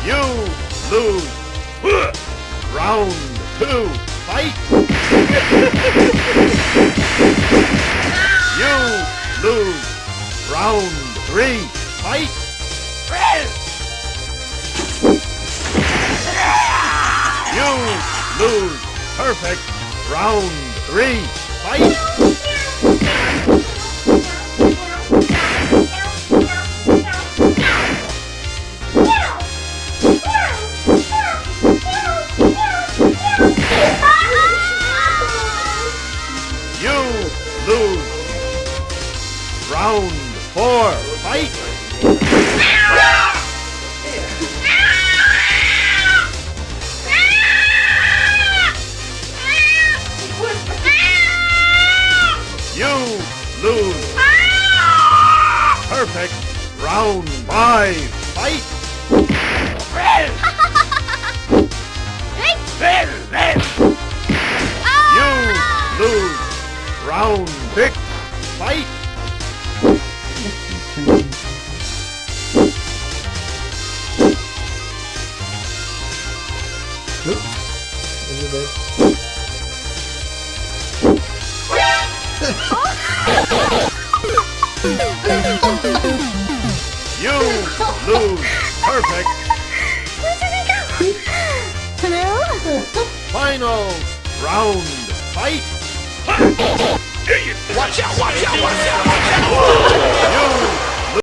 You lose. Round 2, fight! You lose. Round 3, fight! You lose. Perfect. Round 3, fight! You lose. Round 4, fight! You lose. Perfect. Round 5, fight! You lose. Round 6, fight! You lose. Perfect. Hello? Final round, fight! Watch out, watch out, watch out, watch out! You